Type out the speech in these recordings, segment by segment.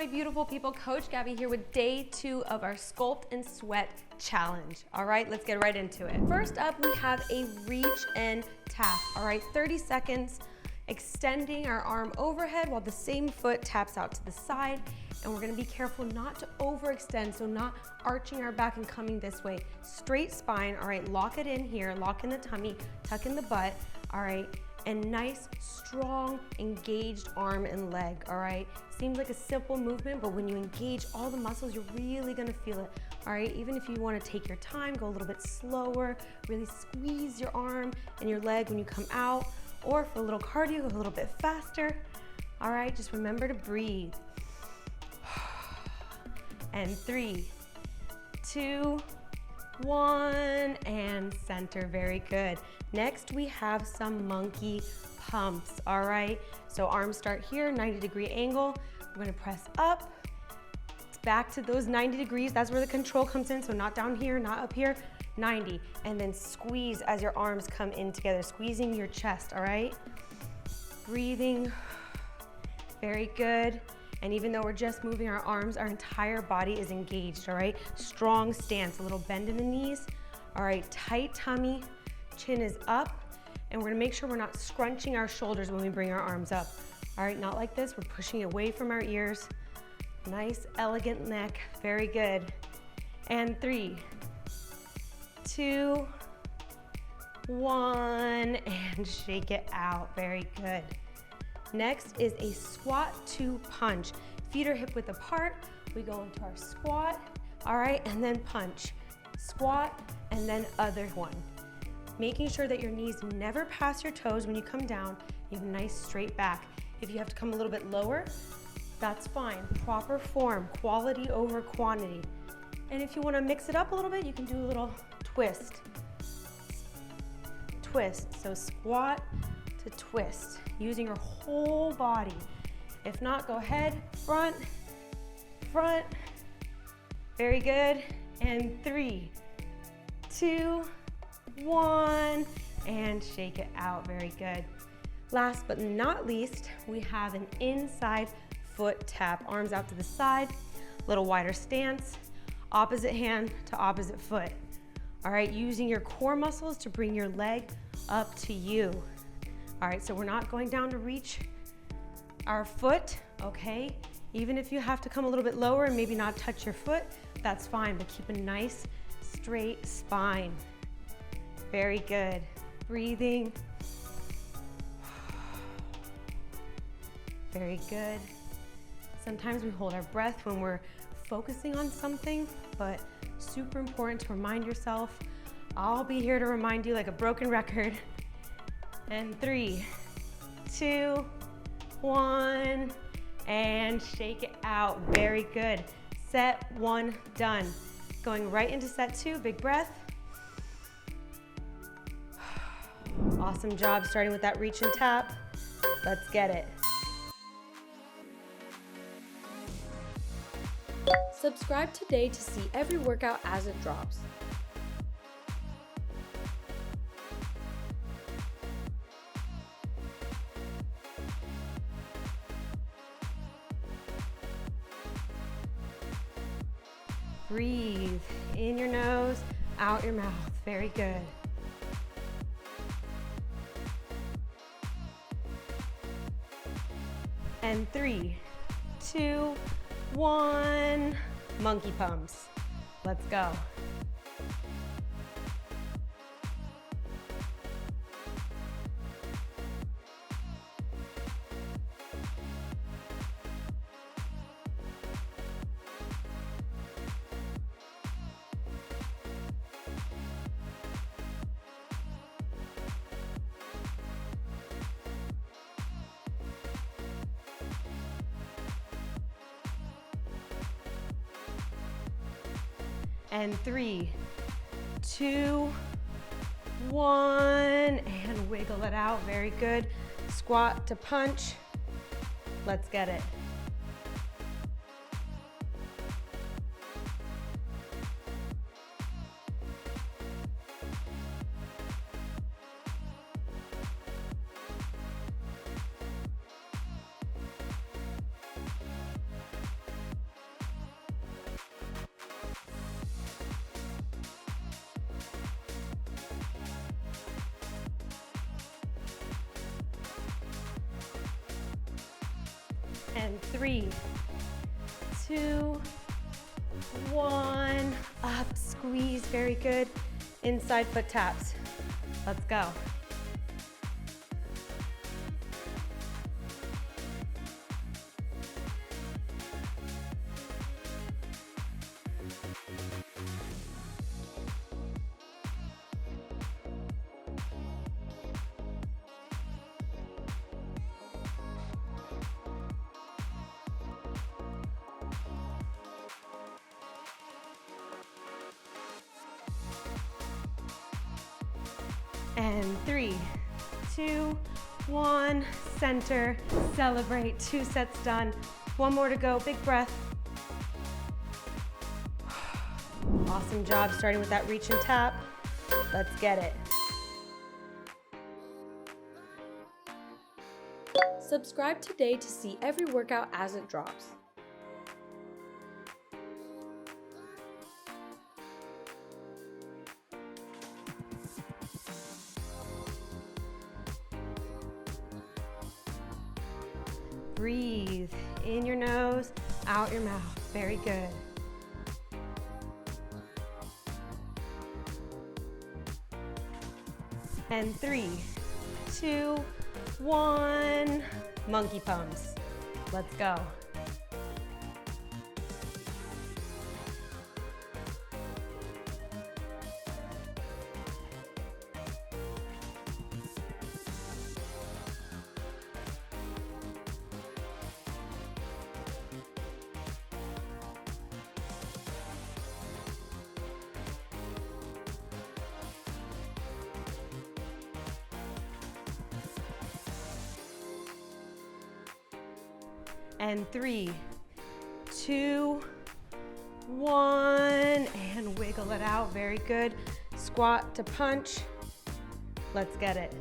my beautiful people? Coach Gabby here with day 2 of our Sculpt and Sweat challenge. All right, let's get right into it. First up, we have a reach and tap. All right, 30 seconds, extending our arm overhead while the same foot taps out to the side. And we're gonna be careful not to overextend, so not arching our back and coming this way. Straight spine, all right, lock it in here, lock in the tummy, tuck in the butt, all right, and nice, strong, engaged arm and leg, all right? Seems like a simple movement, but when you engage all the muscles, you're really gonna feel it, all right? Even if you wanna take your time, go a little bit slower, really squeeze your arm and your leg when you come out, or for a little cardio, go a little bit faster, all right? Just remember to breathe. And 3, 2, 1, and center, very good. Next, we have some monkey pumps, all right? So arms start here, 90-degree angle. We're gonna press up, back to those 90 degrees. That's where the control comes in, so not down here, not up here, 90. And then squeeze as your arms come in together, squeezing your chest, all right? Breathing, very good. And even though we're just moving our arms, our entire body is engaged, all right? Strong stance, a little bend in the knees. All right, tight tummy, chin is up, and we're gonna make sure we're not scrunching our shoulders when we bring our arms up. All right, not like this, we're pushing away from our ears. Nice, elegant neck, very good. And 3, 2, 1, and shake it out, very good. Next is a squat to punch. Feet are hip width apart. We go into our squat, all right, and then punch. Squat, and then other one. Making sure that your knees never pass your toes when you come down. You have a nice straight back. If you have to come a little bit lower, that's fine. Proper form, quality over quantity. And if you wanna mix it up a little bit, you can do a little twist. Twist, so squat to twist, using your whole body. If not, go ahead, front, front, very good. And 3, 2, 1, and shake it out, very good. Last but not least, we have an inside foot tap. Arms out to the side, little wider stance, opposite hand to opposite foot. All right, using your core muscles to bring your leg up to you. All right, so we're not going down to reach our foot, okay? Even if you have to come a little bit lower and maybe not touch your foot, that's fine, but keep a nice straight spine. Very good. Breathing. Very good. Sometimes we hold our breath when we're focusing on something, but super important to remind yourself. I'll be here to remind you like a broken record. And 3, 2, 1, and shake it out. Very good. Set 1 done. Going right into set 2, big breath. Awesome job starting with that reach and tap. Let's get it. Subscribe today to see every workout as it drops. Breathe in your nose, out your mouth. Very good. And 3, 2, 1, monkey pumps. Let's go. And 3, 2, 1, and wiggle it out. Very good. Squat to punch. Let's get it. And 3, 2, 1. Up, squeeze, very good. Inside foot taps. Let's go. And 3, 2, 1, center, celebrate, 2 sets done. 1 more to go, big breath. Awesome job starting with that reach and tap. Let's get it. Subscribe today to see every workout as it drops. Breathe in your nose, out your mouth. Very good. And 3, 2, 1. Monkey pumps. Let's go. And 3, 2, 1, and wiggle it out. Very good. Squat to punch. Let's get it.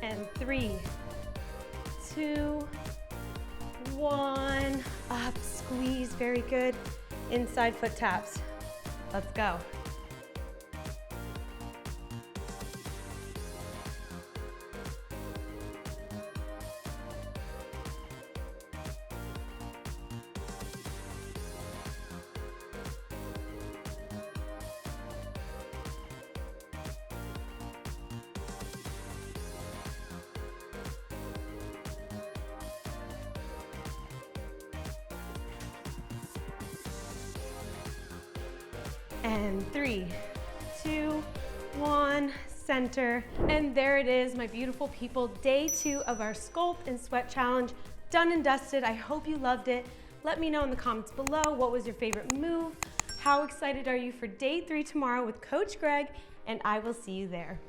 And 3, 2, 1. Up, squeeze, very good. Inside foot taps. Let's go. And 3, 2, 1, center. And there it is, my beautiful people. Day 2 of our Sculpt and Sweat Challenge. Done and dusted. I hope you loved it. Let me know in the comments below, what was your favorite move? How excited are you for day 3 tomorrow with Coach Greg? And I will see you there.